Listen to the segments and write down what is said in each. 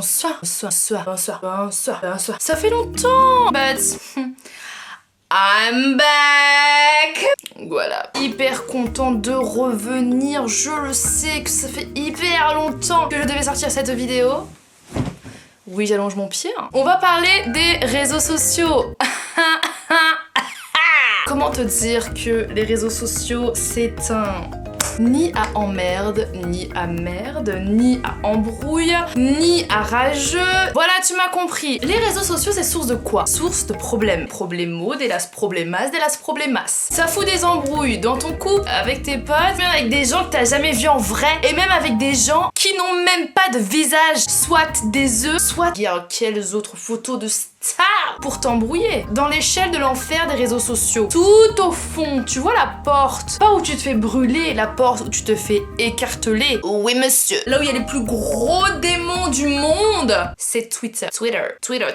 Bonsoir, bonsoir, bonsoir, bonsoir, bonsoir. Ça fait longtemps, but I'm back. Voilà, hyper contente de revenir. Je le sais que ça fait hyper longtemps que je devais sortir cette vidéo. Oui, j'allonge mon pied. On va parler des réseaux sociaux. Comment te dire que les réseaux sociaux, c'est un ni à emmerde, ni à merde, ni à embrouille, ni à rageux. Voilà, tu m'as compris. Les réseaux sociaux, c'est source de quoi? Source de problèmes. Problemo, des las problemas, des las problemas. Ça fout des embrouilles dans ton couple, avec tes potes, même avec des gens que t'as jamais vus en vrai, et même avec des gens qui n'ont même pas de visage, soit des œufs, soit il y a quelles autres photos de stars pour t'embrouiller. Dans l'échelle de l'enfer des réseaux sociaux, tout au fond, tu vois la porte, pas où tu te fais brûler, la porte où tu te fais écarteler. Oui monsieur. Là où il y a les plus gros démons du monde, c'est Twitter. Twitter.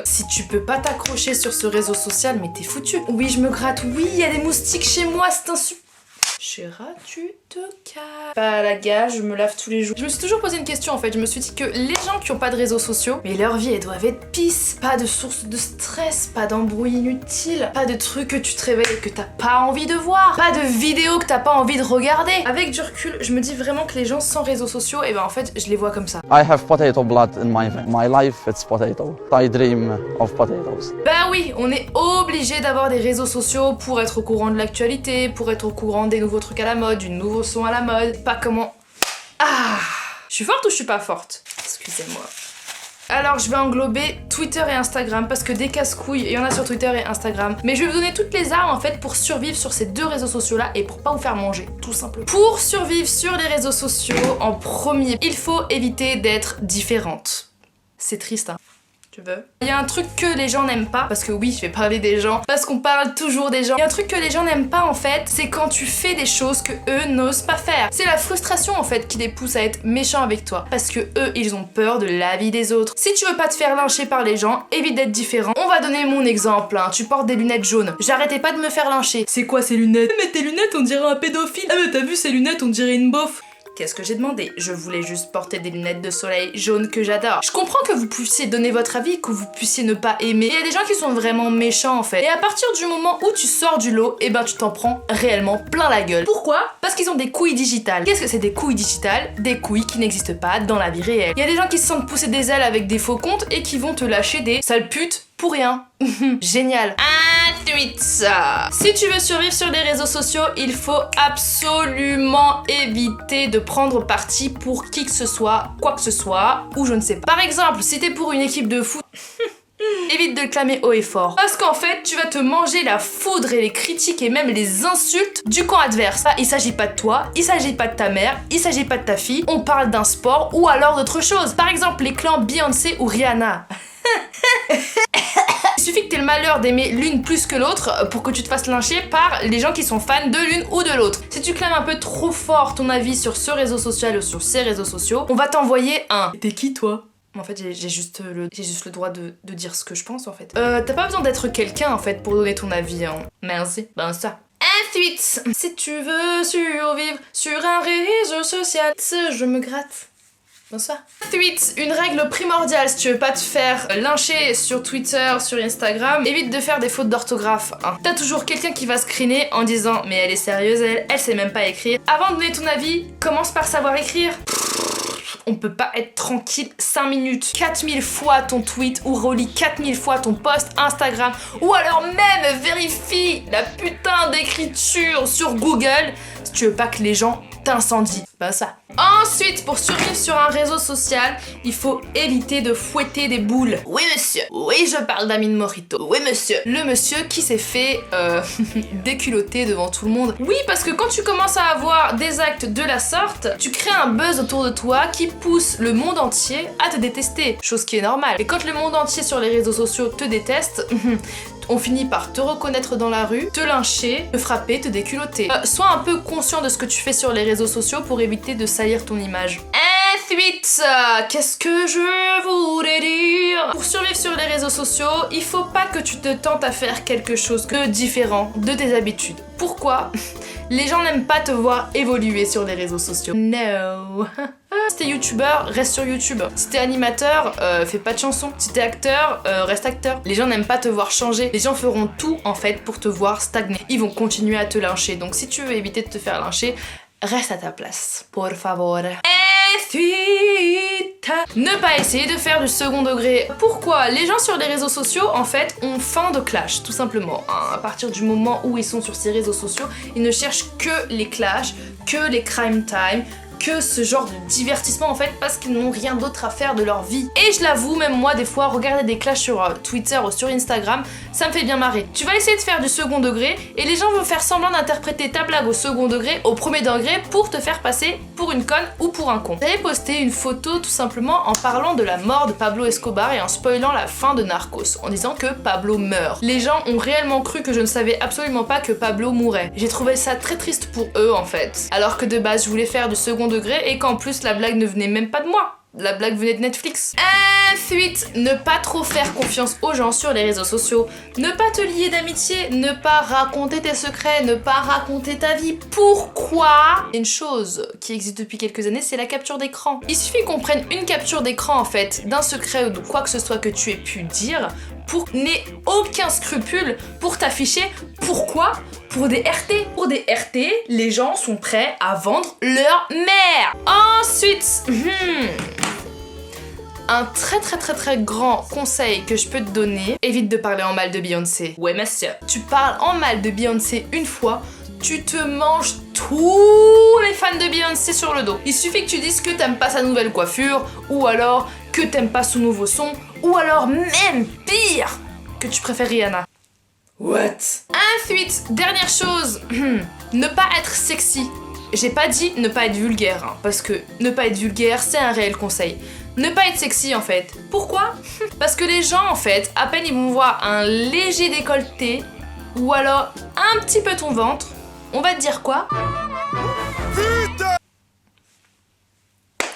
Si tu peux pas t'accrocher sur ce réseau social, mais t'es foutu. Oui, je me gratte. Oui, il y a des moustiques chez moi, c'est un super... Chéra, tu te calmes. Pas à la gage, je me lave tous les jours. Je me suis toujours posé une question en fait. Je me suis dit que les gens qui ont pas de réseaux sociaux, mais leur vie, elles doivent être pisse. Pas de source de stress, pas d'embrouille inutile, pas de trucs que tu te réveilles et que t'as pas envie de voir, pas de vidéos que t'as pas envie de regarder. Avec du recul, je me dis vraiment que les gens sans réseaux sociaux, et ben en fait, je les vois comme ça. I have potato blood in my life, it's potato. I dream of potatoes. Bah oui, on est obligé d'avoir des réseaux sociaux pour être au courant de l'actualité, pour être au courant des nouveaux trucs à la mode, du nouveau son à la mode, pas comment... Ah, je suis forte ou je suis pas forte? Excusez-moi. Alors je vais englober Twitter et Instagram parce que des casse-couilles, il y en a sur Twitter et Instagram. Mais je vais vous donner toutes les armes en fait pour survivre sur ces deux réseaux sociaux là et pour pas vous faire manger, tout simplement. Pour survivre sur les réseaux sociaux, en premier, il faut éviter d'être différente. C'est triste hein. Tu veux? Il y a un truc que les gens n'aiment pas, parce que oui, je vais parler des gens, parce qu'on parle toujours des gens. Il y a un truc que les gens n'aiment pas en fait, c'est quand tu fais des choses que eux n'osent pas faire. C'est la frustration en fait qui les pousse à être méchants avec toi, parce que eux, ils ont peur de l'avis des autres. Si tu veux pas te faire lyncher par les gens, évite d'être différent. On va donner mon exemple, hein. Tu portes des lunettes jaunes. J'arrêtais pas de me faire lyncher. C'est quoi ces lunettes? Mais tes lunettes, on dirait un pédophile. Ah mais t'as vu ces lunettes, on dirait une beauf. Qu'est-ce que j'ai demandé? Je voulais juste porter des lunettes de soleil jaunes que j'adore. Je comprends que vous puissiez donner votre avis, que vous puissiez ne pas aimer. Il y a des gens qui sont vraiment méchants en fait. Et à partir du moment où tu sors du lot, et ben tu t'en prends réellement plein la gueule. Pourquoi? Parce qu'ils ont des couilles digitales. Qu'est-ce que c'est des couilles digitales? Des couilles qui n'existent pas dans la vie réelle. Il y a des gens qui se sentent pousser des ailes avec des faux comptes et qui vont te lâcher des sales putes pour rien. Génial. Ensuite, si tu veux survivre sur les réseaux sociaux, il faut absolument éviter de prendre parti pour qui que ce soit, quoi que ce soit, ou je ne sais pas. Par exemple, si t'es pour une équipe de foot, évite de le clamer haut et fort. Parce qu'en fait, tu vas te manger la foudre et les critiques et même les insultes du camp adverse. Il s'agit pas de toi, il s'agit pas de ta mère, il s'agit pas de ta fille, on parle d'un sport ou alors d'autre chose. Par exemple, les clans Beyoncé ou Rihanna. Il suffit que t'aies le malheur d'aimer l'une plus que l'autre pour que tu te fasses lyncher par les gens qui sont fans de l'une ou de l'autre. Si tu clames un peu trop fort ton avis sur ce réseau social ou sur ces réseaux sociaux, on va t'envoyer un « T'es qui toi ?» En fait, j'ai juste le droit de dire ce que je pense en fait. T'as pas besoin d'être quelqu'un en fait pour donner ton avis, hein. Merci. Ben ça. Ensuite, si tu veux survivre sur un réseau social, je me gratte. Bonsoir. Ensuite, une règle primordiale si tu veux pas te faire lyncher sur Twitter, sur Instagram, évite de faire des fautes d'orthographe. Hein. T'as toujours quelqu'un qui va screener en disant mais elle est sérieuse elle sait même pas écrire. Avant de donner ton avis, commence par savoir écrire. On peut pas être tranquille 5 minutes, 4000 fois ton tweet ou relis 4000 fois ton post Instagram ou alors même vérifie la putain d'écriture sur Google si tu veux pas que les gens t'incendient. Pas ça. Ensuite, pour survivre sur un réseau social, il faut éviter de fouetter des boules. Oui monsieur, oui je parle d'Amine Morito. Oui monsieur. Le monsieur qui s'est fait déculotter devant tout le monde. Oui parce que quand tu commences à avoir des actes de la sorte, tu crées un buzz autour de toi qui pousse le monde entier à te détester. Chose qui est normale. Et quand le monde entier sur les réseaux sociaux te déteste, on finit par te reconnaître dans la rue, te lyncher, te frapper, te déculotter. Sois un peu conscient de ce que tu fais sur les réseaux sociaux pour éviter de salir ton image. Ensuite, qu'est-ce que je voulais dire? Pour survivre sur les réseaux sociaux, il faut pas que tu te tentes à faire quelque chose de différent de tes habitudes. Pourquoi? Les gens n'aiment pas te voir évoluer sur les réseaux sociaux. No. Si t'es youtubeur, reste sur YouTube. Si t'es animateur, fais pas de chansons. Si t'es acteur, reste acteur. Les gens n'aiment pas te voir changer. Les gens feront tout en fait pour te voir stagner. Ils vont continuer à te lyncher. Donc si tu veux éviter de te faire lyncher, reste à ta place. Por favor. Ensuite, ne pas essayer de faire du second degré. Pourquoi? Les gens sur les réseaux sociaux, en fait, ont faim de clash, tout simplement. À partir du moment où ils sont sur ces réseaux sociaux, ils ne cherchent que les clashs, que les crime time, que ce genre de divertissement en fait parce qu'ils n'ont rien d'autre à faire de leur vie. Et je l'avoue, même moi des fois, regarder des clashs sur Twitter ou sur Instagram, ça me fait bien marrer. Tu vas essayer de faire du second degré et les gens vont faire semblant d'interpréter ta blague au second degré, au premier degré pour te faire passer pour une conne ou pour un con. J'avais posté une photo tout simplement en parlant de la mort de Pablo Escobar et en spoilant la fin de Narcos, en disant que Pablo meurt. Les gens ont réellement cru que je ne savais absolument pas que Pablo mourait. J'ai trouvé ça très triste pour eux en fait. Alors que de base je voulais faire du second degré et qu'en plus la blague ne venait même pas de moi. La blague venait de Netflix. Ensuite, ne pas trop faire confiance aux gens sur les réseaux sociaux. Ne pas te lier d'amitié, ne pas raconter tes secrets, ne pas raconter ta vie. Pourquoi? Une chose qui existe depuis quelques années, c'est la capture d'écran. Il suffit qu'on prenne une capture d'écran en fait d'un secret ou de quoi que ce soit que tu aies pu dire pour n'aies aucun scrupule pour t'afficher. Pourquoi? Pour des RT. Pour des RT, les gens sont prêts à vendre leur mère. Ensuite, un très grand conseil que je peux te donner, évite de parler en mal de Beyoncé. Ouais monsieur. Tu parles en mal de Beyoncé une fois, tu te manges tous les fans de Beyoncé sur le dos. Il suffit que tu dises que t'aimes pas sa nouvelle coiffure, ou alors que t'aimes pas son nouveau son, ou alors même pire, que tu préfères Rihanna. What? Ensuite, dernière chose, ne pas être sexy. J'ai pas dit ne pas être vulgaire, hein, parce que ne pas être vulgaire, c'est un réel conseil. Ne pas être sexy en fait. Pourquoi? Parce que les gens en fait, à peine ils vont voir un léger décolleté, ou alors un petit peu ton ventre, on va te dire quoi?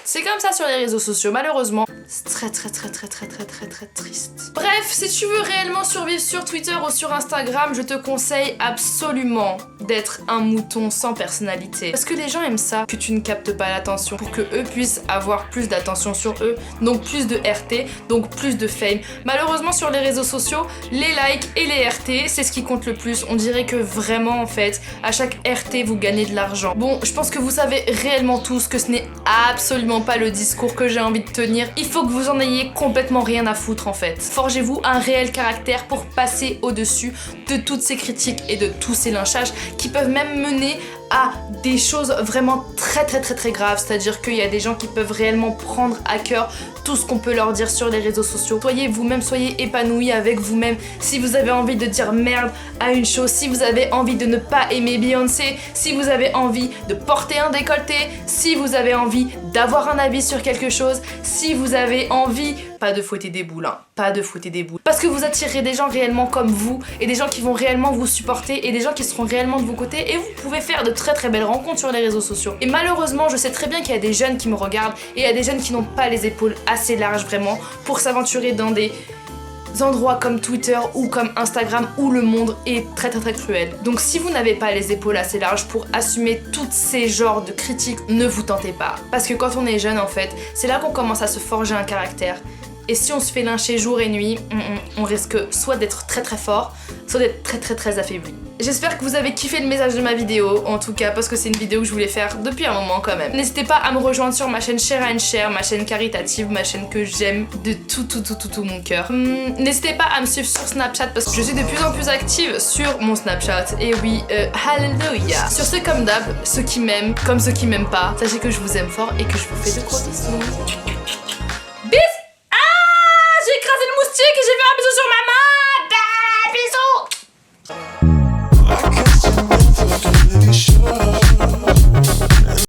C'est comme ça sur les réseaux sociaux, malheureusement. C'est très triste. Bref, si tu veux réellement survivre sur Twitter ou sur Instagram, je te conseille absolument d'être un mouton sans personnalité. Parce que les gens aiment ça, que tu ne captes pas l'attention, pour que eux puissent avoir plus d'attention sur eux, donc plus de RT, donc plus de fame. Malheureusement sur les réseaux sociaux, les likes et les RT, c'est ce qui compte le plus. On dirait que vraiment en fait, à chaque RT vous gagnez de l'argent. Bon, je pense que vous savez réellement tous que ce n'est absolument pas le discours que j'ai envie de tenir. Il faut que vous en ayez complètement rien à foutre en fait. Forgez-vous un réel caractère pour passer au-dessus de toutes ces critiques et de tous ces lynchages qui peuvent même mener à des choses vraiment très graves. C'est-à-dire qu'il y a des gens qui peuvent réellement prendre à cœur tout ce qu'on peut leur dire sur les réseaux sociaux. Soyez vous-même, soyez épanouis avec vous-même. Si vous avez envie de dire merde à une chose, si vous avez envie de ne pas aimer Beyoncé, si vous avez envie de porter un décolleté, si vous avez envie d'avoir un avis sur quelque chose, si vous avez envie, pas de fouetter des boules, hein, pas de fouetter des boules. Parce que vous attirez des gens réellement comme vous, et des gens qui vont réellement vous supporter, et des gens qui seront réellement de vos côtés, et vous pouvez faire de très belles rencontres sur les réseaux sociaux. Et malheureusement, je sais très bien qu'il y a des jeunes qui me regardent, et il y a des jeunes qui n'ont pas les épaules assez larges vraiment pour s'aventurer dans des endroits comme Twitter ou comme Instagram où le monde est très cruel. Donc si vous n'avez pas les épaules assez larges pour assumer tous ces genres de critiques, ne vous tentez pas. Parce que quand on est jeune en fait, c'est là qu'on commence à se forger un caractère. Et si on se fait lyncher jour et nuit, on risque soit d'être très fort, soit d'être très affaibli. J'espère que vous avez kiffé le message de ma vidéo, en tout cas parce que c'est une vidéo que je voulais faire depuis un moment quand même. N'hésitez pas à me rejoindre sur ma chaîne Share and Share, ma chaîne caritative, ma chaîne que j'aime de tout mon cœur. N'hésitez pas à me suivre sur Snapchat parce que je suis de plus en plus active sur mon Snapchat. Et oui, hallelujah. Sur ce comme d'hab, ceux qui m'aiment comme ceux qui m'aiment pas, sachez que je vous aime fort et que je vous fais de gros bisous.